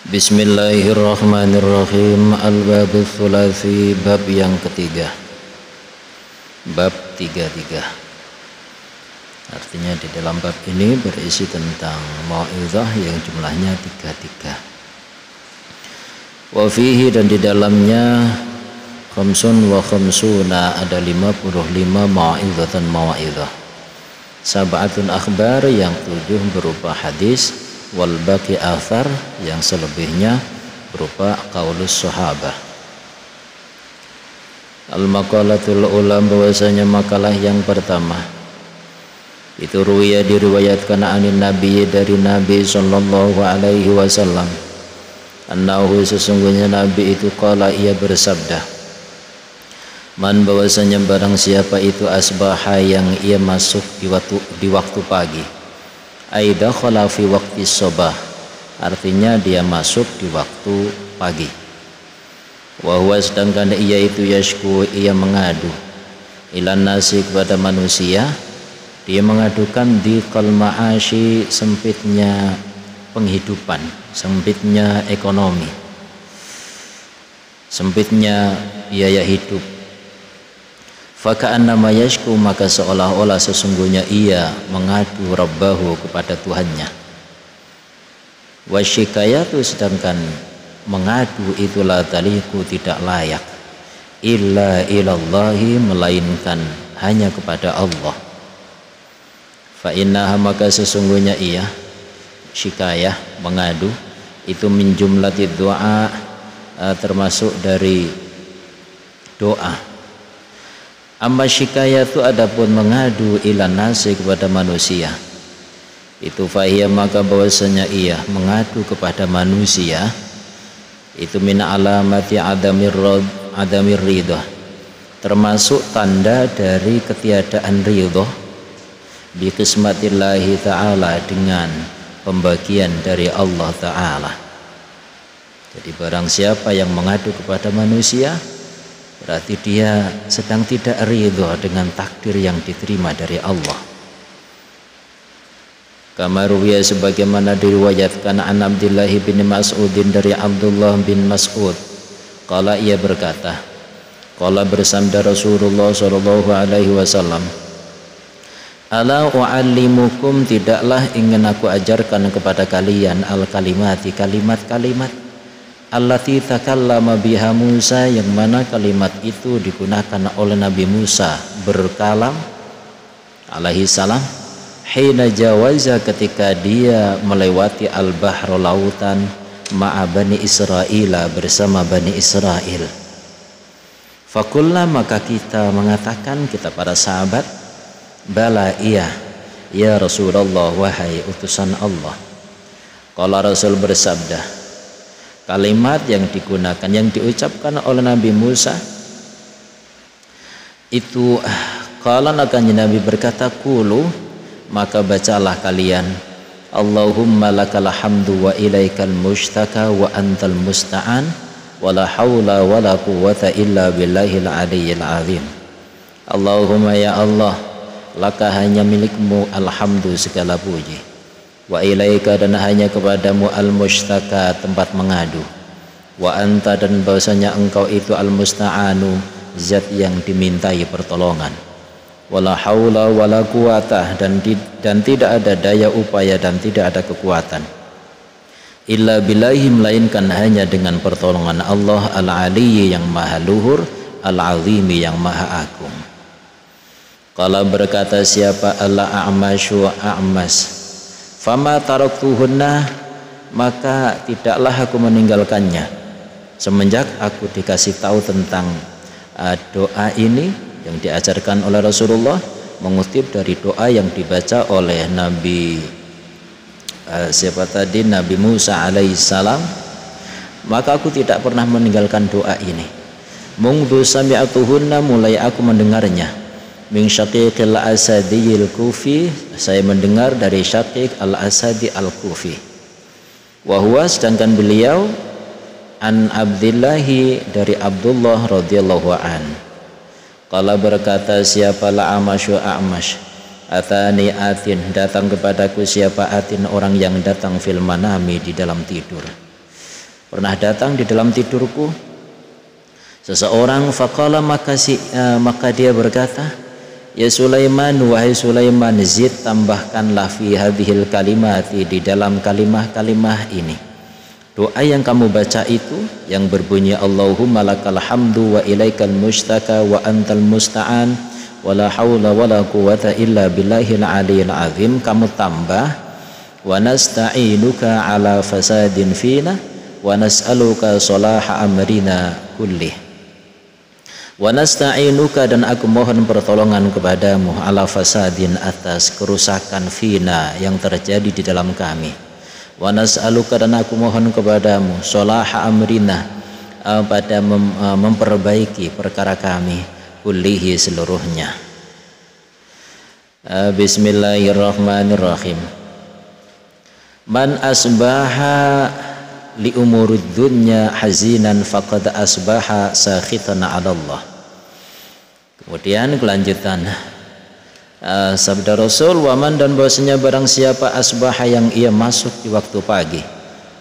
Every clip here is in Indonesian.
Bismillahirrahmanirrahim. Al-Babul Thulathi, bab yang ketiga. Bab 33. Artinya di dalam bab ini berisi tentang mau'izah yang jumlahnya 33. Wa fihi, dan di dalamnya khamsun wa khamsuna, ada 55 mau'izatan mau'izah. Sab'atun akhbar, yang 7 berupa hadis, wal baqi athar, yang selebihnya berupa qaulus sahabah. Al maqalatul ulam, bahwasanya makalah yang pertama itu ruwiya, diriwayatkan anin nabi, dari Nabi sallallahu alaihi wasallam, annahu, sesungguhnya Nabi itu qala, ia bersabda, man, bahwasanya barang siapa itu asbaha, yang ia masuk di waktu pagi, aida khala fi waqti sobah, artinya dia masuk di waktu pagi. Wa huwa, sedangkan ia itu yashku, ia mengadu, ilan nasi, kepada manusia, dia mengadukan di qalma'ashi, sempitnya penghidupan, sempitnya ekonomi, sempitnya biaya hidup. Faka'annama yashku, maka seolah-olah sesungguhnya ia mengadu rabbahu, kepada Tuhannya. Wasyikayatu, sedangkan mengadu itu la taliku, tidak layak, illa ilallahi, melainkan hanya kepada Allah. Fa'innaha, maka sesungguhnya ia, syikayah, mengadu, itu min jumlatid doa, termasuk dari doa. Amma syikayatu, adapun mengadu ilan nasi, kepada manusia, itu fahiyah, maka bahwasanya ia mengadu kepada manusia, itu min alamati adamir ridha, termasuk tanda dari ketiadaan ridha, bi qismatillahi ta'ala, dengan pembagian dari Allah ta'ala. Jadi barang siapa yang mengadu kepada manusia, berarti dia sedang tidak ridho dengan takdir yang diterima dari Allah. Kama ruwiya, sebagaimana diriwayatkan an Abdullah bin Mas'udin, dari Abdullah bin Mas'ud, qala, ia berkata, qala, bersabda Rasulullah sallallahu alaihi wasallam, ala u'allimukum, tidaklah ingin aku ajarkan kepada kalian, al kalimati, kalimat-kalimat, allati takallama biha Musa, yang mana kalimat itu digunakan oleh Nabi Musa berkalam alaihi salam, hina jawaza, ketika dia melewati al-bahr, lautan, ma'a bani Israila, bersama bani Israel. Fakulna, maka kita mengatakan, kita para sahabat, bala, iya, ya Rasulullah, wahai utusan Allah. Qala, Rasul bersabda, kalimat yang digunakan, yang diucapkan oleh Nabi Musa itu, qala, akan Nabi berkata, qulu, maka bacalah kalian, Allahumma lakal hamdu wa ilaikal mushtaka wa antal musta'an wa la hawla wa la quwwata illa billahil aliyyil azim. Allahumma, ya Allah, laka, hanya milikmu, alhamdu, segala puji, wa ilaika, dan hanya kepadamu, al-mushtaka, tempat mengadu, wa anta, dan bahwasanya engkau itu al-musta'anu, zat yang dimintai pertolongan, wala haula wala quwata, dan tidak ada daya upaya dan tidak ada kekuatan, illa billahi, melainkan hanya dengan pertolongan Allah, al-aliyyi, yang maha luhur, al-azimi, yang maha agung. Qala, berkata siapa, al-a'masyu, a'mas, fama taraktuhunna, maka tidaklah aku meninggalkannya semenjak aku dikasih tahu tentang doa ini yang diajarkan oleh Rasulullah, mengutip dari doa yang dibaca oleh Nabi Nabi Musa alaihissalam, maka aku tidak pernah meninggalkan doa ini. Mungdu sami'atuhunna, mulai aku mendengarnya, min Syaqiq al-Asadi al-Kufi, saya mendengar dari Syaqiq al-Asadi al-Kufi, wa huwa, sedangkan beliau, an Abdillahi, dari Abdullah radhiyallahu an. Qala, berkata siapa, la amasyu, a'mash, atani atin, datang kepadaku siapa, atin, orang yang datang, fil manami, di dalam tidur. Pernah datang di dalam tidurku seseorang, faqala, maka dia berkata, ya Sulaiman, wahai Sulaiman, zid, tambahkanlah fi hadhil kalimati, di dalam kalimah-kalimah ini. Doa yang kamu baca itu yang berbunyi Allahumma lakal hamdu wa ilaikal mustaka wa antal musta'an wa la hawla wa la quwata illa billahil aliyil azim, kamu tambah wa nasta'inuka ala fasadin fina wa nas'aluka salaha amrina kullih. Wa nasta'inuka, dan aku mohon pertolongan kepadamu, ala fasadin, atas kerusakan fina yang terjadi di dalam kami. Wa nas'aluka, dan aku mohon kepadamu, sholaha amrina, pada memperbaiki perkara kami, kullihi, seluruhnya. Bismillahirrahmanirrahim. Man asbaha li umurid dunya hazinan faqad asbaha sakhitan 'ala Allah. Kemudian kelanjutan sabda Rasul, waman, dan bahwasanya barang siapa asbaha, yang ia masuk di waktu pagi,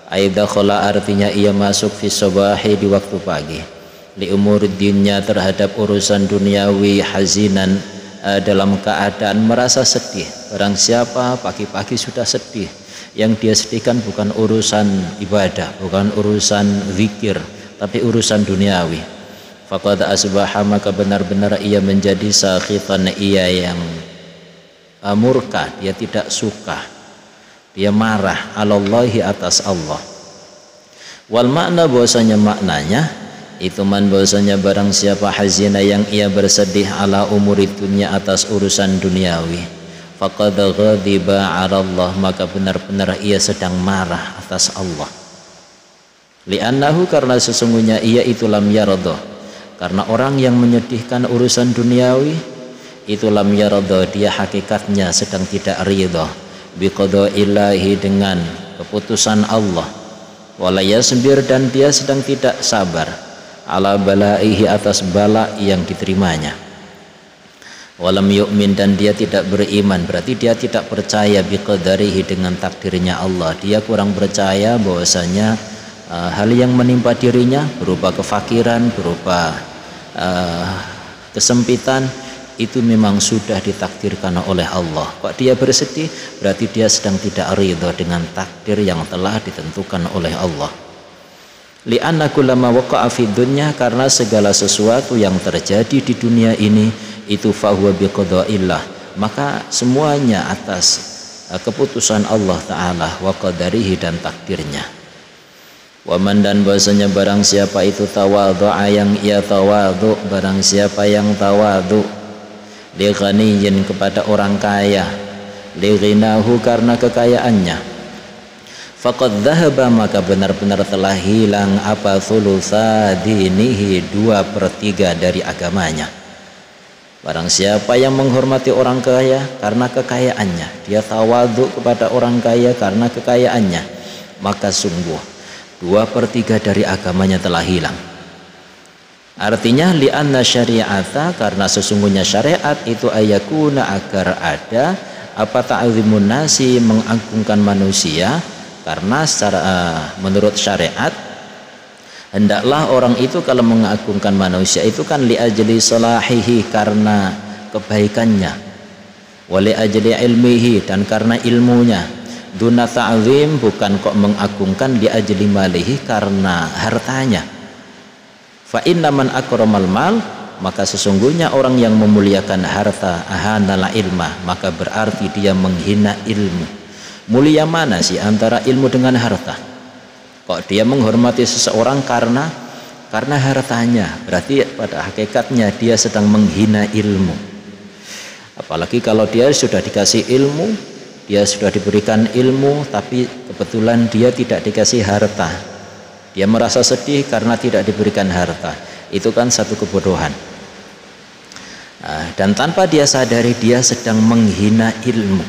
aidakhala, artinya ia masuk fi sabahi, di waktu pagi, li umurid dunya, terhadap urusan duniawi, hazinan, dalam keadaan merasa sedih. Barang siapa pagi-pagi sudah sedih, yang dia sedihkan bukan urusan ibadah, bukan urusan zikir, tapi urusan duniawi, faqad asbaha, maka benar-benar ia menjadi sakhitan, ia yang murka, dia tidak suka, dia marah, alallahi, atas Allah. Wal makna, bahwasanya maknanya itu, man, bahwasanya barang siapa hazina, yang ia bersedih, ala umurid dunya, atas urusan duniawi, faqad ghadiba 'ala Allah, maka benar-benar ia sedang marah atas Allah. Li'annahu, karena sesungguhnya ia itu lam yarda, karena orang yang menyedihkan urusan duniawi itu lam yarda, dia hakikatnya sedang tidak ridha, biqada'illahi, dengan keputusan Allah, wala yasbir, dan dia sedang tidak sabar, ala balaihi, atas bala yang diterimanya. Walam yu'min, dan dia tidak beriman, berarti dia tidak percaya biqadarihi, dengan takdirnya Allah. Dia kurang percaya bahwasanya hal yang menimpa dirinya berupa kefakiran, berupa kesempitan, itu memang sudah ditakdirkan oleh Allah. Kok dia bersedih? Berarti dia sedang tidak ridha dengan takdir yang telah ditentukan oleh Allah. Li'anna kullama waqa'a fid dunya, karena segala sesuatu yang terjadi di dunia ini itu fahuwa biqada'illah, maka semuanya atas keputusan Allah Ta'ala, wa qadarihi, dan takdirnya. Waman, dan bahasanya barang siapa itu tawadhu'a, yang ia tawadhu, barang siapa yang tawadhu, li ghaniyin, kepada orang kaya, li ghinahu, karena kekayaannya, faqad dhahaba, maka benar-benar telah hilang, apa, thulutsa dinihi, 2/3 dari agamanya. Barang siapa yang menghormati orang kaya karena kekayaannya, dia tawadhu kepada orang kaya karena kekayaannya, maka sungguh 2/3 dari agamanya telah hilang. Artinya li'anna syari'ata, karena sesungguhnya syariat itu ayakuna, agar ada apa, ta'zimun nasi, mengagungkan manusia, karena secara menurut syariat hendaklah orang itu kalau mengagungkan manusia itu kan li ajli salahihi, karena kebaikannya, wa li ajli ilmihi, dan karena ilmunya, duna ta'zim, bukan kok mengagungkan li ajli malihi, karena hartanya. Fa inna man akramal mal, maka sesungguhnya orang yang memuliakan harta, ahanal ilma, maka berarti dia menghina ilmu. Mulia mana sih antara ilmu dengan harta? Kok dia menghormati seseorang karena hartanya, berarti pada hakikatnya dia sedang menghina ilmu. Apalagi kalau dia sudah dikasih ilmu, dia sudah diberikan ilmu, tapi kebetulan dia tidak dikasih harta, dia merasa sedih karena tidak diberikan harta, itu kan satu kebodohan. Dan tanpa dia sadari dia sedang menghina ilmu.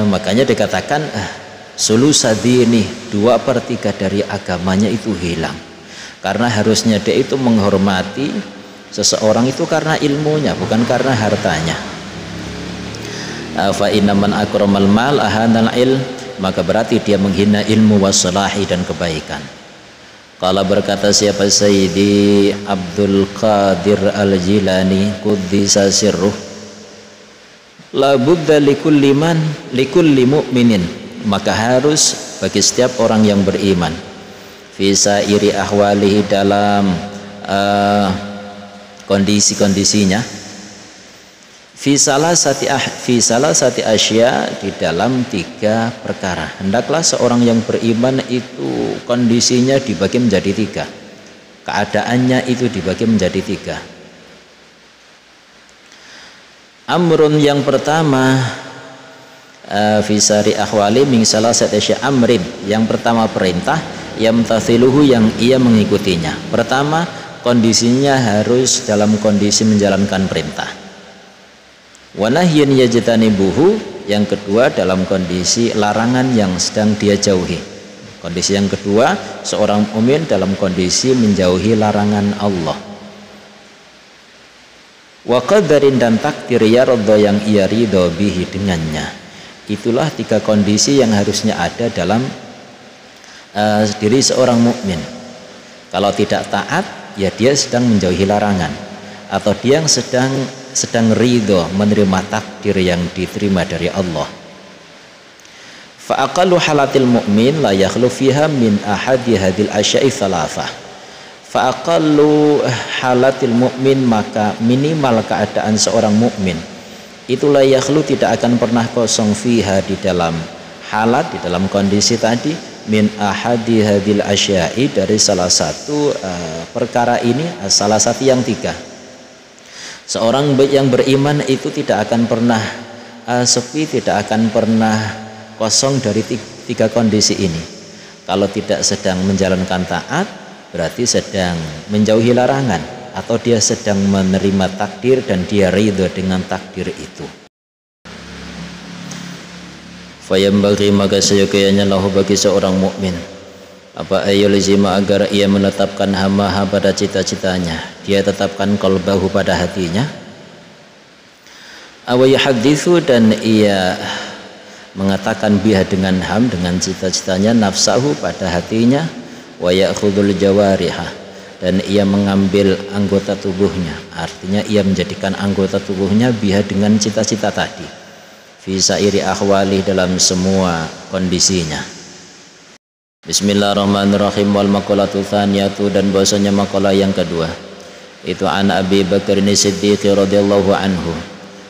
Makanya dikatakan sulusadini, 2/3 dari agamanya itu hilang, karena harusnya dia itu menghormati seseorang itu karena ilmunya, bukan karena hartanya. Fa inna man akramal mal ahanal ilm, maka berarti dia menghina ilmu wassalahi dan kebaikan. Qala berkata siapa Sayyidi Abdul Qadir Al-Jilani quddisa sirruh, la budda likulli mu'minin, maka harus bagi setiap orang yang beriman, fi sairi ahwalihi, dalam kondisi-kondisinya, fi salasati asya, di dalam 3 perkara. Hendaklah seorang yang beriman itu kondisinya dibagi menjadi 3, keadaannya itu dibagi menjadi 3. Amrun, yang pertama, fi sari ahwali min salasati asya, amrin, yang pertama perintah, yamtathiluhu, yang ia mengikutinya. Pertama, kondisinya harus dalam kondisi menjalankan perintah. Wa nahyin yajtanibuhu, yang kedua dalam kondisi larangan yang sedang dia jauhi. Kondisi yang kedua, seorang mukmin dalam kondisi menjauhi larangan Allah. Wa qadarin, dan takdir yaradha, yang ia ridho bihi, dengannya. Itulah 3 kondisi yang harusnya ada dalam diri seorang mukmin. Kalau tidak taat, ya dia sedang menjauhi larangan, atau dia yang sedang ridho menerima takdir yang diterima dari Allah. Fa aqallu halatil mu'min la yakhlu fiha min ahadi hadil asya'i thalatha. Fa aqallu halatil mu'min, maka minimal keadaan seorang mukmin itu la yakhlu, tidak akan pernah kosong, fiha, di dalam halat, di dalam kondisi tadi, min ahadi hadil asya'i, dari salah satu perkara ini, salah satu yang 3. Seorang yang beriman itu tidak akan pernah sepi, tidak akan pernah kosong dari 3 kondisi ini. Kalau tidak sedang menjalankan taat, berarti sedang menjauhi larangan, atau dia sedang menerima takdir dan dia ridho dengan takdir itu. Fayambaghi, maka seyogyanya lahu, bagi seorang mukmin, apa ayulizima, agar ia menetapkan hamaha pada cita-citanya, dia tetapkan qalbahu, pada hatinya, awayahadithu, dan ia mengatakan biha, dengan ham, dengan cita-citanya, nafsahu, pada hatinya, wa ya'khudul jawariha, dan ia mengambil anggota tubuhnya, artinya ia menjadikan anggota tubuhnya biha, dengan cita-cita tadi, fi sairi ahwali, dalam semua kondisinya. Bismillahirrahmanirrahim. Wal maqalatu tsaniyatu, dan bahasanya maqalah yang kedua itu an Abi Bakar Siddiq radhiyallahu anhu,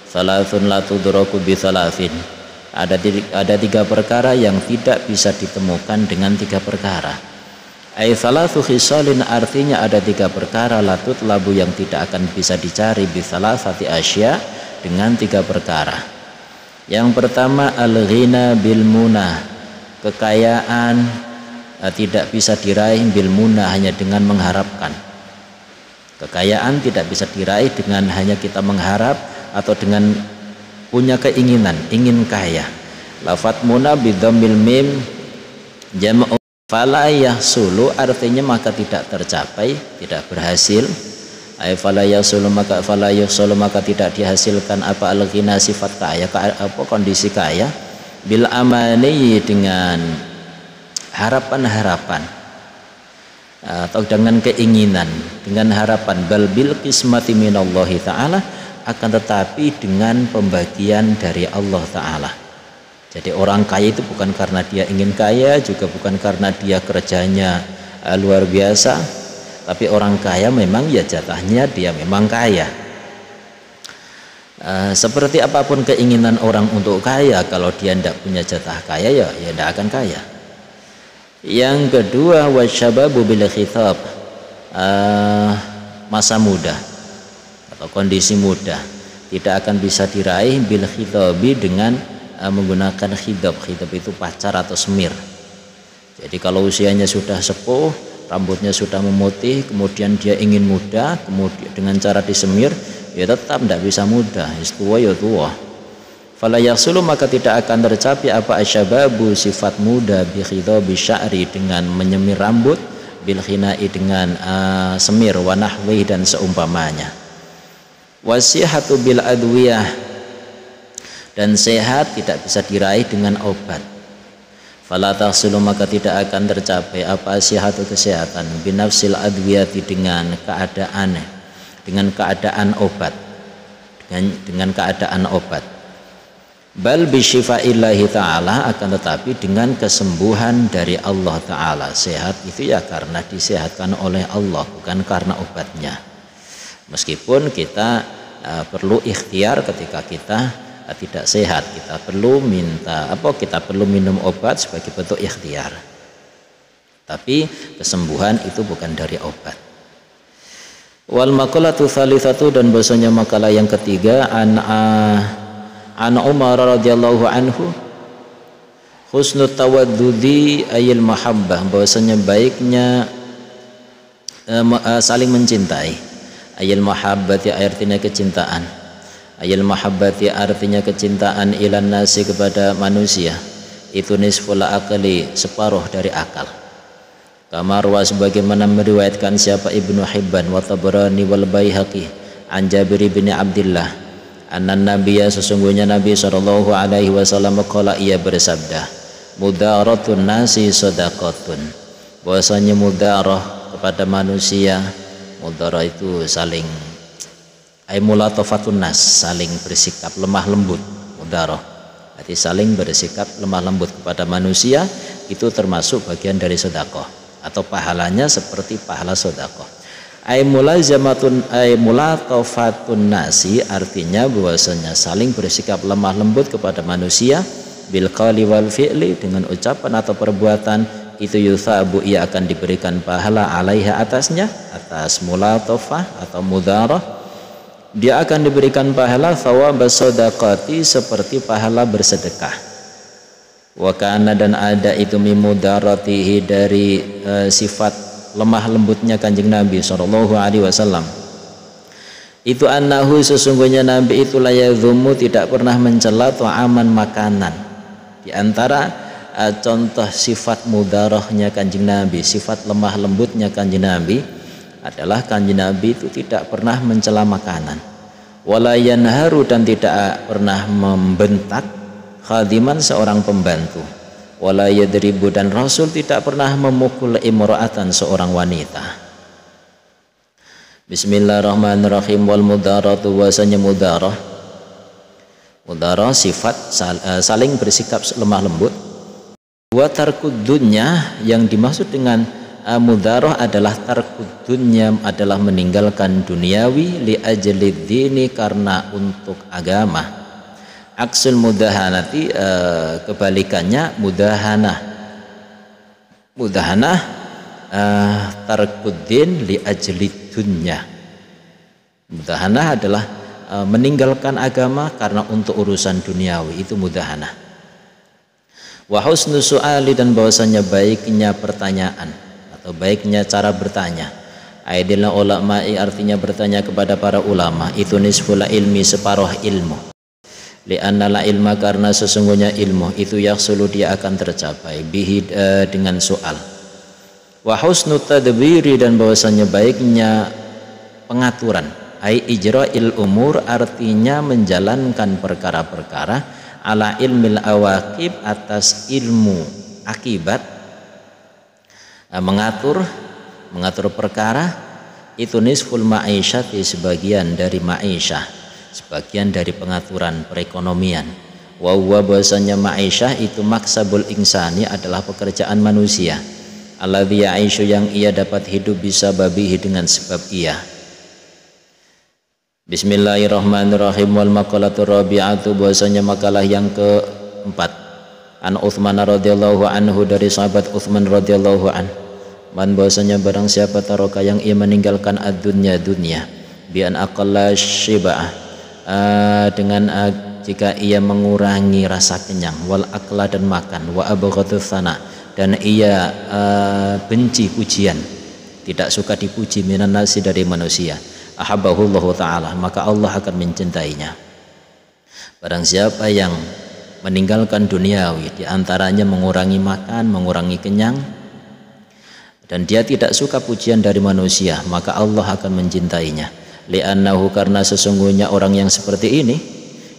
salasun la tudraku bi salasin, ada 3 perkara yang tidak bisa ditemukan dengan 3 perkara. Ai salasu khisalin, artinya ada 3 perkara, latut labu, yang tidak akan bisa dicari, bi salasati asya, dengan 3 perkara. Yang pertama, al-ghina bil munah, kekayaan tidak bisa diraih bil munah, hanya dengan mengharapkan. Kekayaan tidak bisa diraih dengan hanya kita mengharap atau dengan punya keinginan, ingin kaya. Lafat munah bidhammil mim jam'u fala yahsulu, artinya maka tidak tercapai, tidak berhasil. Ay fala yahsulu, maka tidak dihasilkan apa al-ghina, sifat kaya, apa kondisi kaya, bil amani, dengan harapan-harapan, atau dengan keinginan, dengan harapan, bal bil qismati minallahi ta'ala, akan tetapi dengan pembagian dari Allah Ta'ala. Jadi orang kaya itu bukan karena dia ingin kaya, juga bukan karena dia kerjanya luar biasa, tapi orang kaya memang ya jatahnya dia memang kaya. Seperti apapun keinginan orang untuk kaya, kalau dia tidak punya jatah kaya, ya tidak akan kaya. Yang kedua, wasyababu bil khitab, masa muda atau kondisi muda tidak akan bisa diraih bil khitabi, dengan menggunakan khidab. Khidab itu pacar atau semir. Jadi kalau usianya sudah sepuh, rambutnya sudah memutih, kemudian dia ingin muda, kemudian dengan cara disemir, ya tetap tidak bisa muda, tua ya tua. Fala yasulu, maka tidak akan tercapai apa asyababu, sifat muda, bi khidhabi sya'ri, dengan menyemir rambut, bil khina'i, dengan semir, wa nahwi, dan seumpamanya. Wasihatu bil adwiyah, dan sehat tidak bisa diraih dengan obat. Fala tahsulu maka tidak akan tercapai apa sihatu kesehatan binafsil adwiyati dengan keadaan obat dengan keadaan obat. Bal bisyifaillahi ta'ala, akan tetapi dengan kesembuhan dari Allah Ta'ala. Sehat itu ya karena disehatkan oleh Allah, bukan karena obatnya. Meskipun kita perlu ikhtiar ketika kita tidak sehat, kita perlu minum obat sebagai bentuk ikhtiar. Tapi kesembuhan itu bukan dari obat. Wal maqalatu tsalitsatu, dan bahasanya makalah yang ketiga, an Umar radhiyallahu anhu husnul tawaddudi ayil mahabbah, bahwasanya baiknya saling mencintai. Ayil mahabbati artinya kecintaan, ayil mahabbati artinya kecintaan ilan nasi kepada manusia, itu nisful akali, separuh dari akal. Kamar wa sebagaimana meriwayatkan siapa Ibnu Hibban wa Tabrani wal Baihaqi an Jabir bin Abdullah anna nabiyya, sesungguhnya Nabi sallallahu alaihi wasallam qala, ia bersabda, mudaratun nasi shadaqatun, bahwasanya mudarah kepada manusia, mudarah itu saling mulatafatun nas, saling bersikap lemah lembut. Mudarah berarti saling bersikap lemah lembut kepada manusia, itu termasuk bagian dari sedekah atau pahalanya seperti pahala sedekah. Mulatafatun nasi artinya bahwasanya saling bersikap lemah lembut kepada manusia bil qali wal fi'li, dengan ucapan atau perbuatan, itu yuthabu, ia akan diberikan pahala alaiha, atasnya, atas mulatafah atau mudarah, dia akan diberikan pahala thawab shadaqati, seperti pahala bersedekah. Wa kana, dan ada itu mimudaratihi, dari sifat lemah lembutnya Kanjeng Nabi sallallahu alaihi wasallam, itu annahu, sesungguhnya Nabi itu la yadhumu, tidak pernah mencela ta'aman, makanan. Di antara contoh sifat mudarahnya Kanjeng Nabi, sifat lemah lembutnya Kanjeng Nabi adalah Kanjeng Nabi itu tidak pernah mencela makanan. Wala yanharu, dan tidak pernah membentak khadiman, seorang pembantu. Wala yadribu, dan Rasul tidak pernah memukul imra'atan, seorang wanita. Bismillahirrahmanirrahim. Wal mudaratu, wasanya mudarah sifat saling bersikap lemah lembut. Wa tarkud dunya, yang dimaksud dengan mudarah adalah tarkud dunya, adalah meninggalkan duniawi, li ajlid dini, karena untuk agama. Aksul mudahanati, kebalikannya mudahanah tarkuddin li ajlid dunya. Mudahanah adalah meninggalkan agama karena untuk urusan duniawi, itu mudahanah. Wa husnu su'ali, dan bahwasanya baiknya pertanyaan atau baiknya cara bertanya. Aidilna ulama'i, artinya bertanya kepada para ulama, itu nisful ilmi, separuh ilmu. Li'anna la ilma, karena sesungguhnya ilmu itu yahsulu, dia akan tercapai bihi, dengan soal. Wa husnu tadbiri, dan bahwasanya baiknya pengaturan, ai ijra'il umur, artinya menjalankan perkara-perkara, ala ilmil awaqib, atas ilmu akibat. Mengatur perkara itu nisful ma'isyati, sebagian dari ma'isyah, sebagian dari pengaturan perekonomian. Wa huwa, bahwasanya ma'isyah itu maksabul insani, adalah pekerjaan manusia, alladzi ya'ishu, yang ia dapat hidup bisa babihi, dengan sebab ia. Bismillahirrahmanirrahim. Wal maqalatur rabi'atu, bahwasanya makalah yang keempat, an Utsman radhiyallahu anhu, dari sahabat Utsman radhiyallahu an, man, bahwasanya barang siapa taroka, yang ia meninggalkan ad-dunya, dunia, bi an aqalla syiba'ah, dengan jika ia mengurangi rasa kenyang, wal akla, dan makan, wa abghadus sana, dan ia benci pujian, tidak suka dipuji, minan nasi, dari manusia, ahabbahullahu ta'ala, maka Allah akan mencintainya. Barang siapa yang meninggalkan duniawi, diantaranya mengurangi makan, mengurangi kenyang, dan dia tidak suka pujian dari manusia, maka Allah akan mencintainya. Li'annahu, karena sesungguhnya orang yang seperti ini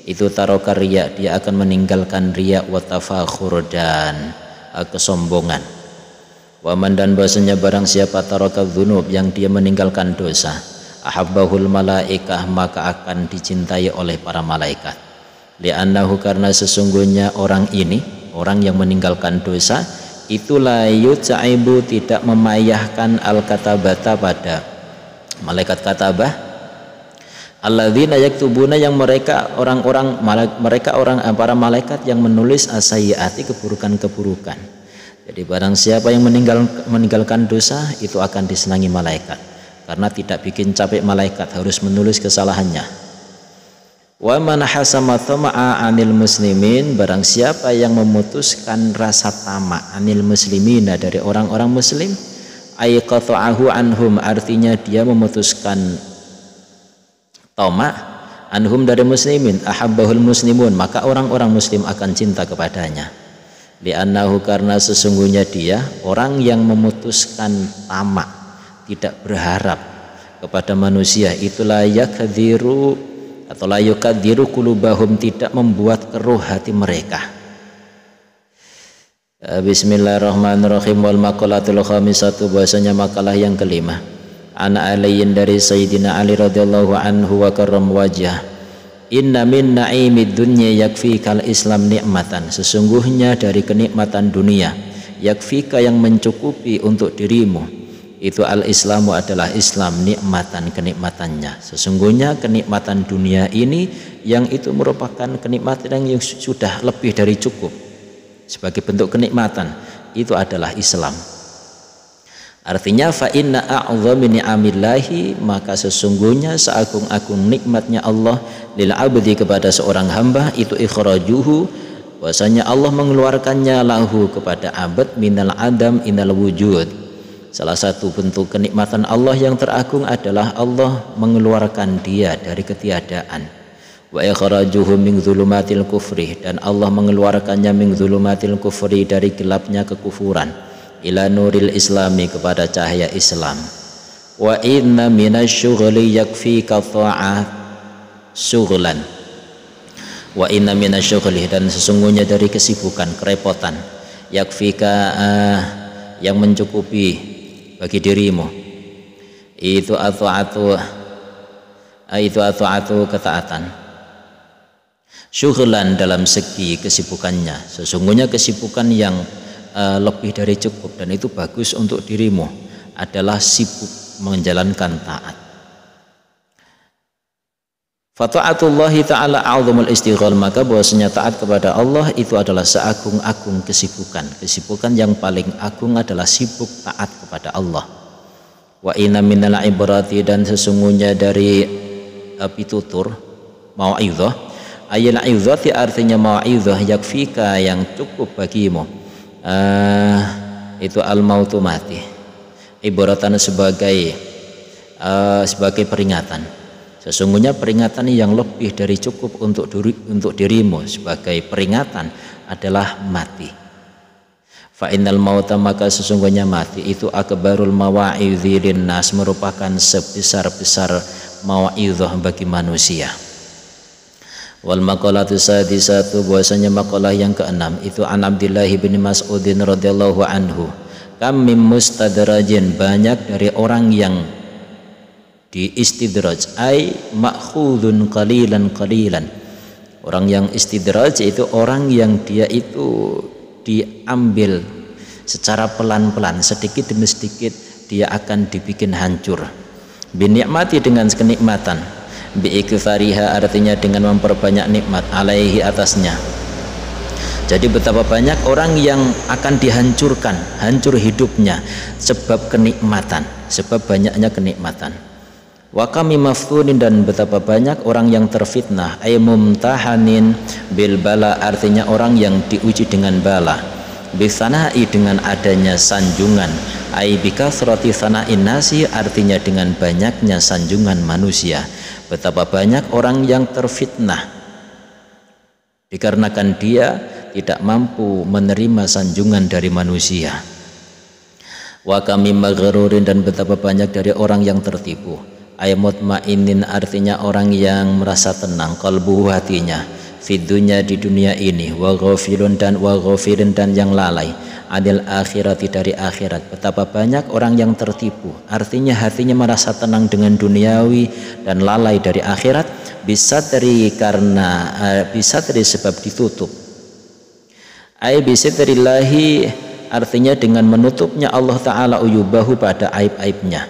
itu taroka riya, dia akan meninggalkan riya wa tafakhur, dan kesombongan. Waman dan bahasanya barang siapa taraka dzunub yang dia meninggalkan dosa, ahabbahul malaikah maka akan dicintai oleh para malaikat. Li'annahu karena sesungguhnya orang ini, orang yang meninggalkan dosa, itulah yut'aibu tidak memayahkan al-katabata pada malaikat katabah, alladzina yaktubuna yang mereka para malaikat yang menulis as-sayyiati keburukan-keburukan. Jadi barang siapa yang meninggalkan dosa itu akan disenangi malaikat karena tidak bikin capek malaikat harus menulis kesalahannya. Wa man hasama tama'a 'anil muslimin barang siapa yang memutuskan rasa tamak 'anil muslimina dari orang-orang muslim, ay qata'ahu anhum artinya dia memutuskan tamak anhum dari muslimin, ahabbahul muslimun maka orang-orang muslim akan cinta kepadanya. Li'annahu karena sesungguhnya dia orang yang memutuskan tamak, tidak berharap kepada manusia, itulah yakdziru atau la yukadziru qulubahum tidak membuat keruh hati mereka. Bismillahirrahmanirrahim. Wal maqalatul khamisatu bahasanya makalah yang kelima. Ana aliyin dari Sayyidina Ali radhiyallahu anhu wa karram wajah. Inna min na'imid dunya yakfikal islam nikmatan. Sesungguhnya dari kenikmatan dunia yakfika yang mencukupi untuk dirimu itu al-islamu adalah Islam nikmatan kenikmatannya. Sesungguhnya kenikmatan dunia ini yang itu merupakan kenikmatan yang sudah lebih dari cukup. Sebagai bentuk kenikmatan itu adalah Islam. Artinya fa inna a'dhamu ni'amillahi maka sesungguhnya seagung-agung nikmatnya Allah lil abdi kepada seorang hamba itu ikhrajuhu bahwasanya Allah mengeluarkannya lahu kepada abad minal adam inal wujud. Salah satu bentuk kenikmatan Allah yang teragung adalah Allah mengeluarkan dia dari ketiadaan. Wa ikhrajuhu min dzulumatil kufri dan Allah mengeluarkannya min dzulumatil kufri dari gelapnya kekufuran ila nuril islami kepada cahaya Islam. Wa inna minasyughli yakfika ta'at syughlan. Wa inna minasyughli dan sesungguhnya dari kesibukan kerepotan yakfika yang mencukupi bagi dirimu itu ata'atu ketaatan. Syughlan dalam segi kesibukannya sesungguhnya kesibukan yang lebih dari cukup dan itu bagus untuk dirimu adalah sibuk menjalankan taat. Fata'atullahi ta'ala a'zamul istighal maka bahwasanya taat kepada Allah itu adalah seagung-agung kesibukan yang paling agung adalah sibuk taat kepada Allah. Wa inna minal ibrati dan sesungguhnya dari pitutur mau'izah ayil izati artinya mau'izah yakfika yang cukup bagimu itu al-mautu mati ibaratan sebagai peringatan. Sesungguhnya peringatan yang lebih dari cukup untuk dirimu sebagai peringatan adalah mati. Fa innal mauta maka sesungguhnya mati itu akbarul mawa'idzi linnas merupakan sebesar-besar mau'izah bagi manusia. Wal maqalatu sadisatu bahwasanya maqalah yang keenam itu an Abdullah bin Mas'ud radhiyallahu anhu kam mim mustadrajin banyak dari orang yang diistidraj ay ma'khudun qalilan orang yang istidraj itu orang yang dia itu diambil secara pelan-pelan sedikit demi sedikit dia akan dibikin hancur binikmati dengan kenikmatan biikfariha artinya dengan memperbanyak nikmat alaihi atasnya. Jadi betapa banyak orang yang akan dihancurkan, hancur hidupnya sebab kenikmatan, sebab banyaknya kenikmatan. Wa kami maftunin dan betapa banyak orang yang terfitnah ay mumtahanin bil bala artinya orang yang diuji dengan bala bisanai dengan adanya sanjungan ay bikasrati sana'in nasi artinya dengan banyaknya sanjungan manusia. Betapa banyak orang yang terfitnah dikarenakan dia tidak mampu menerima sanjungan dari manusia. Wa kami maghrurin dan betapa banyak dari orang yang tertipu ay mutmainin artinya orang yang merasa tenang qalbuhu hatinya fid dunya di dunia ini, wa ghafilun dan yang lalai adil akhirati dari akhirat. Betapa banyak orang yang tertipu, artinya hatinya merasa tenang dengan duniawi dan lalai dari akhirat, bisa dari sebab ditutup. Ai bisatrillahi, artinya dengan menutupnya Allah Ta'ala uyubahu pada aib-aibnya,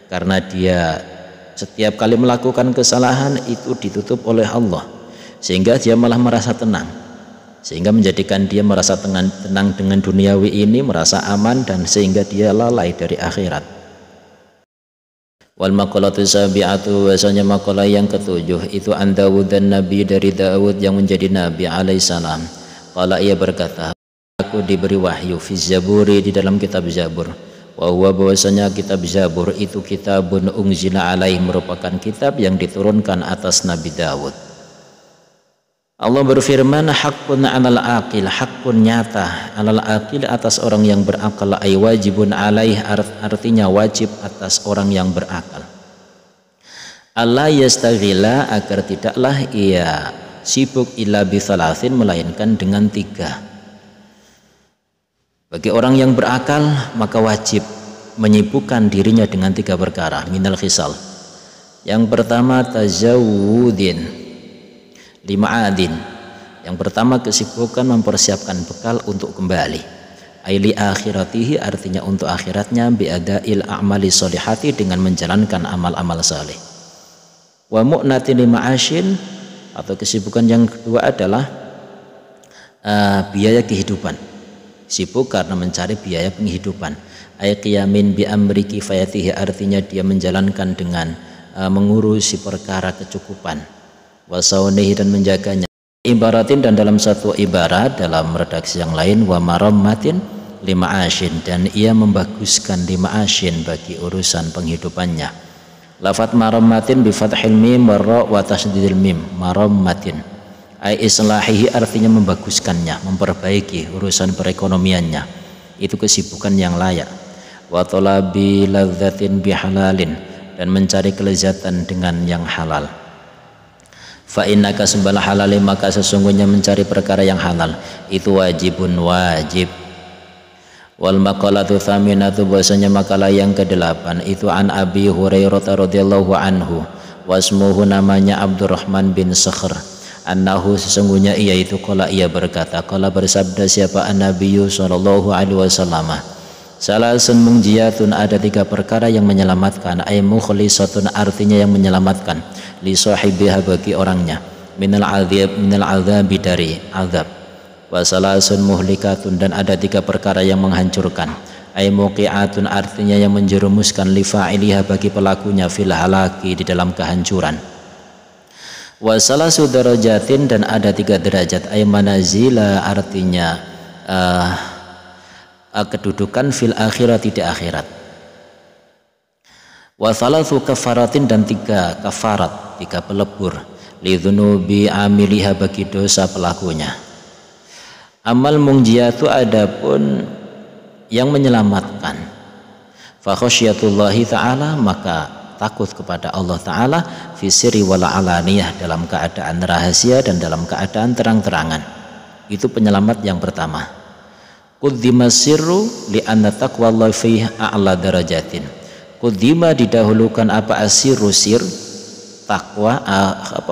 karena dia setiap kali melakukan kesalahan itu ditutup oleh Allah, sehingga dia malah merasa tenang, sehingga menjadikan dia merasa tenang dengan duniawi ini, merasa aman, dan sehingga dia lalai dari akhirat. Wal maqalatu sabi'atu, wasanya maqalah yang ketujuh itu an Dawud dan Nabi, dari Dawud yang menjadi Nabi alaihissalam. Qala, ia berkata, aku diberi wahyu fi Zaburi, di dalam kitab Zabur. Wa huwa, bahwasanya kitab Zabur itu kitabun unzila alaih, merupakan kitab yang diturunkan atas Nabi Dawud. Allah berfirman, haqqun 'alal aqil, haqqun nyata, 'alal aqil atas orang yang berakal, ay wajibun alaih, artinya wajib atas orang yang berakal. Allah yastaghila, agar tidaklah ia sibuk illa bi thalathin, melainkan dengan 3. Bagi orang yang berakal maka wajib menyibukkan dirinya dengan 3 perkara minal khisal. Yang pertama tazawudin lima'adin, yang pertama kesibukan mempersiapkan bekal untuk kembali, aili akhiratihi, artinya untuk akhiratnya, biadail a'mali sholihati, dengan menjalankan amal-amal saleh. Wa mu'natin lima'ashin, atau kesibukan yang kedua adalah biaya kehidupan, sibuk karena mencari biaya penghidupan. Ay qiyamin bi amri kifayatihi, artinya dia menjalankan dengan mengurusi perkara kecukupan, wasaunihi, dan menjaganya. Ibaratin, dan dalam satu ibarat dalam redaksi yang lain, wa marammatin lima'ashin, dan ia membaguskan lima'ashin bagi urusan penghidupannya. Lafat marammatin bi fathil mim wa tasdidil mim, marammatin ai islahihi, artinya membaguskannya, memperbaiki urusan perekonomiannya. Itu kesibukan yang layak. Wa talabi ladzatin bihalalin, dan mencari kelezatan dengan yang halal. Fa innaka sembal halali, maka sesungguhnya mencari perkara yang halal itu wajibun, wajib. Wal maqalatu thaminatu, bahwasanya makalah yang ke-8 itu an Abi Hurairah radhiyallahu anhu, wasmuhu, namanya Abdurrahman bin Sakhr, annahu, sesungguhnya ia itu qala, ia berkata, qala bersabda siapa an-nabiyyu sallallahu alaihi wasallam, salasun munjiyatun, ada 3 perkara yang menyelamatkan, ay mukhlisatun, artinya yang menyelamatkan, li sahibiha, bagi orangnya, minal adzabi, dari azab. Wa salasun muhlikatun, dan ada 3 perkara yang menghancurkan, ay muqi'atun, artinya yang menjerumuskan, li fa'iliha, bagi pelakunya, fil halaki, di dalam kehancuran. Wa salasu darajatin, dan ada 3 derajat, ay manazila, artinya kedudukan, fil akhirati, di akhirat. Wa thalathu kafaratin, dan 3 kafarat, 3 pelebur, li dzunubi amiliha, bagi dosa pelakunya. Amal munjiyatu, adapun yang menyelamatkan, fa khasyatullahi ta'ala, maka takut kepada Allah Ta'ala, fi sirri wal alaniyah, dalam keadaan rahasia dan dalam keadaan terang-terangan. Itu penyelamat yang pertama. Quddima sirru li anna taqwallahi fihi a'la darajatin. Quddima, didahulukan apa, asirru, sir, takwa,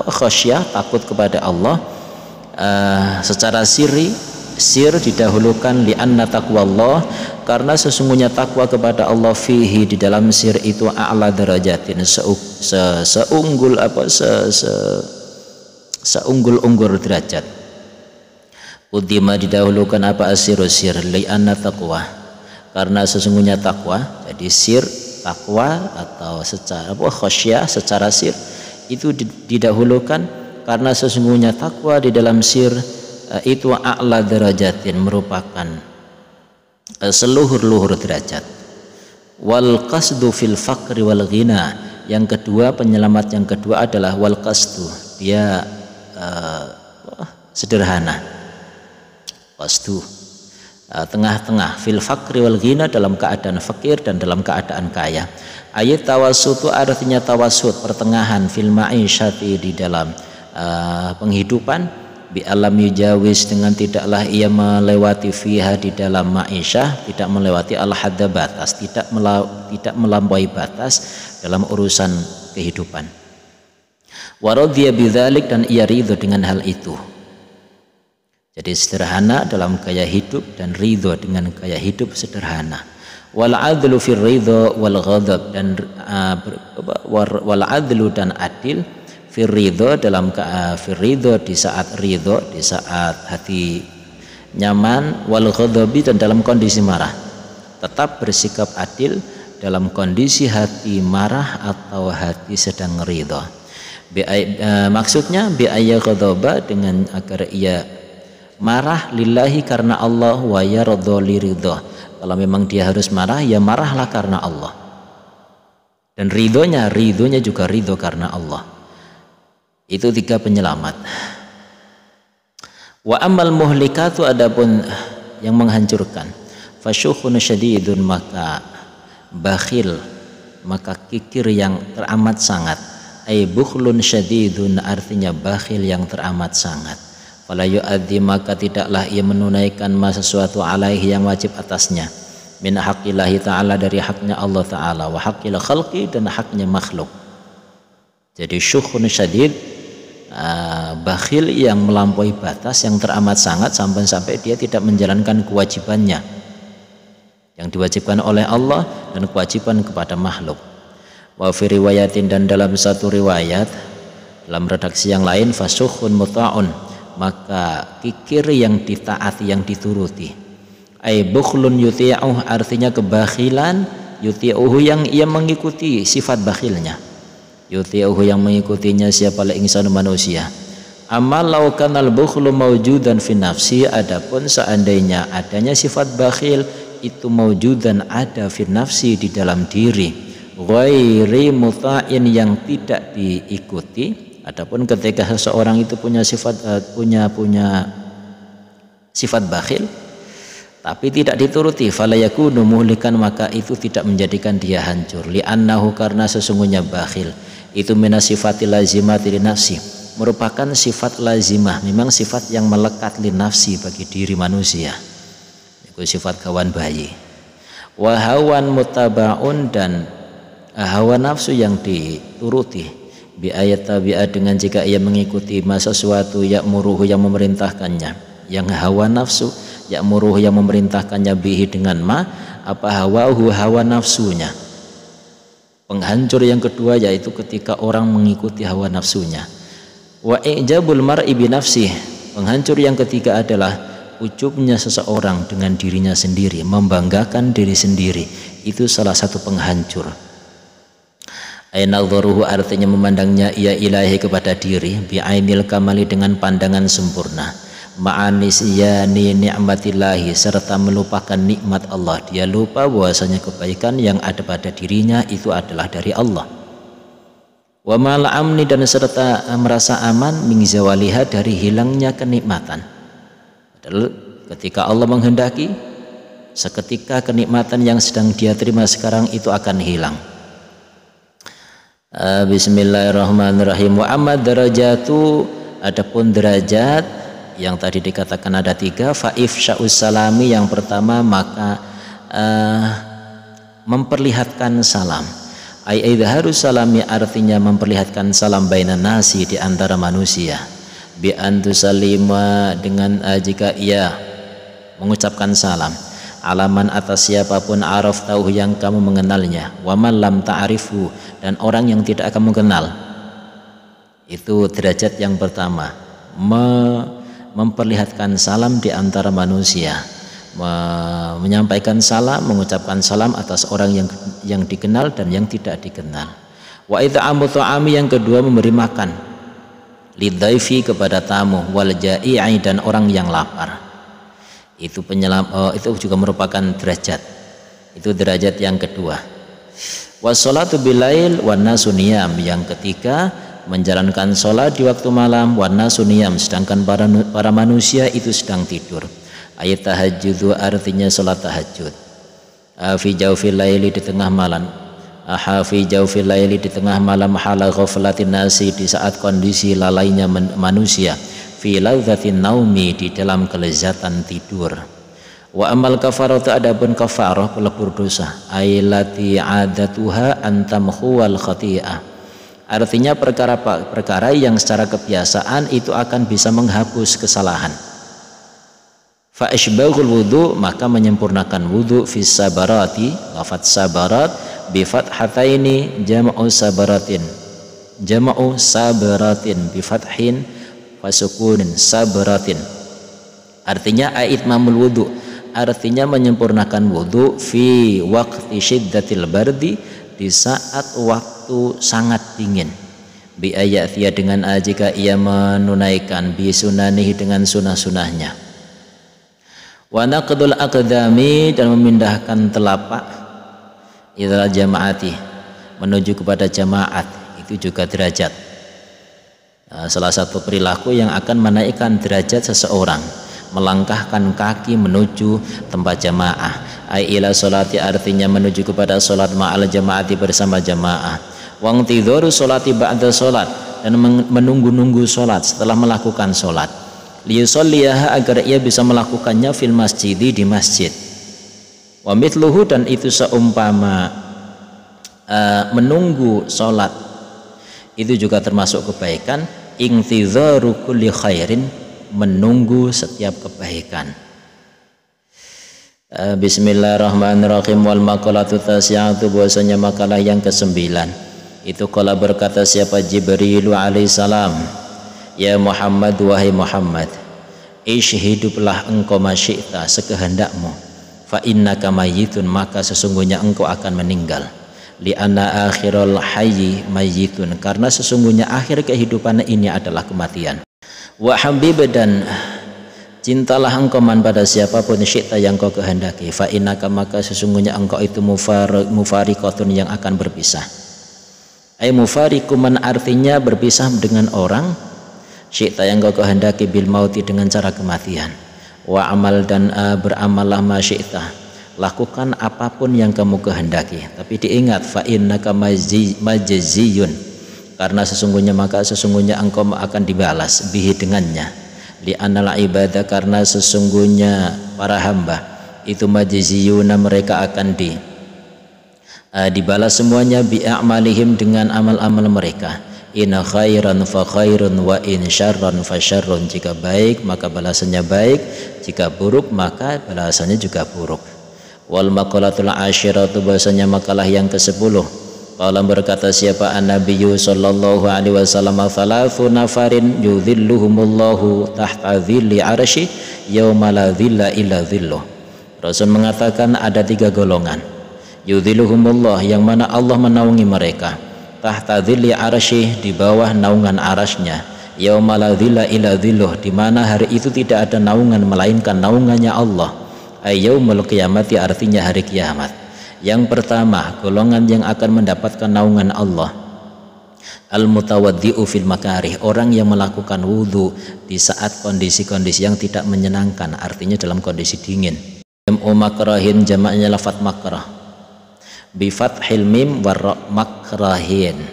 khasyah, takut kepada Allah, secara sirri, sir didahulukan, li anna taqwallah, karena sesungguhnya takwa kepada Allah, fihi, di dalam sir itu, a'la darajatin, seunggul-unggul derajat. Quddima, didahulukan apa, asirru, sir, li anna taqwa, karena sesungguhnya takwa, jadi sir, takwa atau secara khasyah, secara sir itu didahulukan, karena sesungguhnya takwa di dalam sir itu a'la darajatin, merupakan seluhur-luhur derajat. Wal qasdu fil faqri wal ghina, yang kedua, penyelamat yang kedua adalah wal qasdu, dia sederhana, qasdu, tengah-tengah, fil faqri wal ghina, dalam keadaan fakir dan dalam keadaan kaya. Ayat tawassutu, artinya tawassut, pertengahan, fil ma'isyati, di dalam penghidupan, bi alam yujawis dengan tidaklah ia melewati fiha di dalam ma'isyah, tidak melewati al-hadda batas, tidak melampaui batas dalam urusan kehidupan. Wa radhiya bidzalik, dan ia ridho dengan hal itu. Jadi sederhana dalam gaya hidup dan ridho dengan gaya hidup sederhana. Wal adlu fir ridho wal ghadab, dan wal adlu dan adil fir ridho dalam fir ridho di saat ridho, di saat hati nyaman, wal ghadabi dan dalam kondisi marah. Tetap bersikap adil dalam kondisi hati marah atau hati sedang ridho. Maksudnya bi ayya ghadaba, dengan agar ia marah lillahi karena Allah, wa yarda li ridho. Kalau memang dia harus marah, ya marahlah karena Allah. Dan ridhonya juga ridho karena Allah. Itu 3 penyelamat. Wa amal muhlikatu, adapun yang menghancurkan, fasyukhun syadidun, maka bakhil, maka kikir yang teramat sangat. Ay bukhlun syadidun, artinya bakhil yang teramat sangat. Fala yu'adzi, maka tidaklah ia menunaikan sesuatu alaihi yang wajib atasnya, min haqqillahi ta'ala, dari haknya Allah ta'ala, wa haqqil khalqi, dan haknya makhluk. Jadi syukhun syadid, bakhil yang melampaui batas, yang teramat sangat sampai dia tidak menjalankan kewajibannya yang diwajibkan oleh Allah dan kewajiban kepada makhluk. Wa fi riwayatin, dan dalam satu riwayat, dalam redaksi yang lain, fasukhun muta'un, maka kikir yang ditaati, yang dituruti. Ai bukhlun yuti'uh, artinya kebakhilan, yuti'uhu yang ia mengikuti sifat bakhilnya, yuti'uhu yang mengikutinya siapa la insanu manusia. Amal lau kanal bukhlu mawjudan fi nafsi, adapun seandainya adanya sifat bakhil itu mawjudan, ada fi nafsi, di dalam diri, ghairi muta'in, yang tidak diikuti. Adapun ketika seseorang itu punya sifat sifat bakhil tapi tidak dituruti, fala yakunu muhlikan, maka itu tidak menjadikan dia hancur. Li'annahu, karena sesungguhnya bakhil itu minasifati lazimati li nafsi, merupakan sifat lazimah, memang sifat yang melekat li nafsi, bagi diri manusia, itu sifat kawan bayi. Wa hawan mutaba'un, dan hawa nafsu yang dituruti, bi ayat tabi'ah, dengan jika ia mengikuti sesuatu, ya'muruhu, yang memerintahkannya, yang hawa nafsu, ya'muruhu, yang memerintahkannya, bihi, dengan apa hawahu, hawa nafsunya. Penghancur yang kedua yaitu ketika orang mengikuti hawa nafsunya. Wa ijabul mar'i bi nafsih, penghancur yang ketiga adalah ujubnya seseorang dengan dirinya sendiri, membanggakan diri sendiri, itu salah satu penghancur. Ainadharuhu, artinya memandangnya ia ilahi, kepada diri, bi'ainil kamali, dengan pandangan sempurna, ma'anisyani ni'matillahi, serta melupakan nikmat Allah. Dia lupa bahwasanya kebaikan yang ada pada dirinya itu adalah dari Allah. Wa mal amni, dan serta merasa aman, min zawaliha, dari hilangnya kenikmatan. Padahal ketika Allah menghendaki, seketika kenikmatan yang sedang dia terima sekarang itu akan hilang. Bismillahirrahmanirrahim. Wa amma darajatu, adapun derajat yang tadi dikatakan ada 3, fa ifsya'us salami, yang pertama maka memperlihatkan salam. Ai idharus salami, artinya memperlihatkan salam bainan nasi, di antara manusia. Bi antusalima, dengan jika ia mengucapkan salam, alaman, atas siapapun, araf, tahu, yang kamu mengenalnya, wa man lam ta'rifu, dan orang yang tidak kamu kenal. Itu derajat yang pertama, memperlihatkan salam di antara manusia, menyampaikan salam, mengucapkan salam atas orang yang dikenal dan yang tidak dikenal. Wa it'amu ta'ami, yang kedua memberi makan, lidhaifi, kepada tamu, wal ja'i'i, dan orang yang lapar. Itu itu juga merupakan derajat. Itu derajat yang kedua. Wassalatu bilail wan nasu niyam, yang ketiga menjalankan sholat di waktu malam, wan nasu niyam, sedangkan para manusia itu sedang tidur. Ayat tahajud, artinya sholat tahajud. Fi jawfil laili, di tengah malam. Fi jawfil laili, di tengah malam, hala ghaflatin nasi, di saat kondisi lalainya manusia. fi ladzatin naumi, di dalam kelezatan tidur. Wa amal kafaratu, adapun kafarah pelebur dosa, ailati adatuha antamhuwal khati'ah, artinya perkara yang secara kebiasaan itu akan bisa menghapus kesalahan. Fa isbaghul wudu, maka menyempurnakan wudu, fi sabarati, lafaz sabarat bi fathataini jam'u sabaratin, jam'u sabaratin bi fathin wa sukunin sabaratin, artinya aitmamul wudu, artinya menyempurnakan wudu, fi waqti syiddatil bardi, di saat waktu sangat dingin, bi ayatiya, dengan jika ia menunaikan, bi sunanihi, dengan sunah-sunahnya, wa naqdul aqdami, dan memindahkan telapak, ila jamaati, menuju kepada jamaat, itu juga derajat. Salah satu perilaku yang akan menaikkan derajat seseorang, melangkahkan kaki menuju tempat jamaah. Ai ila sholati, artinya menuju kepada sholat, ma'al jamaati, bersama jamaah. Wang tidhoru sholati ba'da sholat, dan menunggu-nunggu sholat setelah melakukan sholat. Liyusolliyaha, agar ia bisa melakukannya, fil masjidi, di masjid. Wa mithluhu, dan itu seumpama menunggu sholat itu juga termasuk kebaikan. Intidharu kulli khairin, menunggu setiap kebaikan. Bismillahirrahmanirrahim. Wal maqalatu tasya'atu, bahwasanya makalah yang ke-9 itu qala, berkata siapa, Jibril alaihissalam, ya Muhammad, wahai Muhammad, ishhiduplah engkau masyi'ta, sekehendakmu, fa innaka mayyitun, maka sesungguhnya engkau akan meninggal. Li anna akhirul hayyi mayyitun, karena sesungguhnya akhir kehidupan ini adalah kematian. Wa habib, dan cintalah engkau man pada siapapun, syi'ta, yang kau kehendaki, fa innaka, maka sesungguhnya engkau itu mufariqatun, yang akan berpisah. Ai mufariquman, artinya berpisah dengan orang, syi'ta, yang kau kehendaki, bil mauti, dengan cara kematian. Wa amal, dan beramallah ma syi'ta, lakukan apapun yang kamu kehendaki, tapi diingat, fa innaka majziyun, karena sesungguhnya engkau akan dibalas, bihi, dengannya. Li anal ibadah, karena sesungguhnya para hamba itu majziyuna, mereka akan dibalas semuanya, bi a'malihim, dengan amal-amal mereka. In khairan fa khairun, wa in syarran fa syarrun, jika baik maka balasannya baik, jika buruk maka balasannya juga buruk. Wal maqalatul asyiratu, bahasanya makalah yang ke-10, qala, berkata siapa, an-nabiyyu sallallahu alaihi wasallam, thalathu nafarin yudhilluhumullahu tahta dhilli arsy yauma la dhilla illa dhilluh. Rasul mengatakan ada 3 golongan, yudhilluhumullah, yang mana Allah menaungi mereka, tahta dhilli arsy, di bawah naungan arasnya, yauma la dhilla illa dhilluh, di mana hari itu tidak ada naungan melainkan naungannya Allah. Yaumul qiyamati, artinya hari kiamat. Yang pertama, golongan yang akan mendapatkan naungan Allah, al-mutawaddi'u fil makarih, orang yang melakukan wudhu di saat kondisi-kondisi yang tidak menyenangkan, artinya dalam kondisi dingin. Jam'u makrahin, jamaknya lafaz makrah, bi fathil mim war makrahin.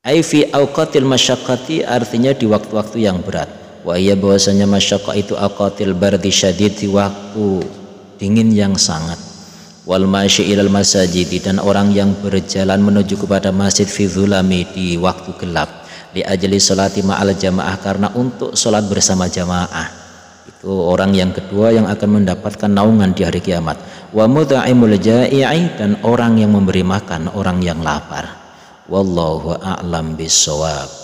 Ai fi awqatil masyaqqati, artinya di waktu-waktu yang berat. Wa iya, bahwasanya masyaqqa itu aqatil bardi syadid, di waktu dingin yang sangat. Wal masyi ilal masajid, dan orang yang berjalan menuju kepada masjid, fi dzulami, di waktu gelap, li ajli sholati ma'al jamaah, karena untuk sholat bersama jamaah. Itu orang yang kedua yang akan mendapatkan naungan di hari kiamat. Wa mudha'imul ja'i'i, dan orang yang memberi makan orang yang lapar. Wallahu a'lam bissawab.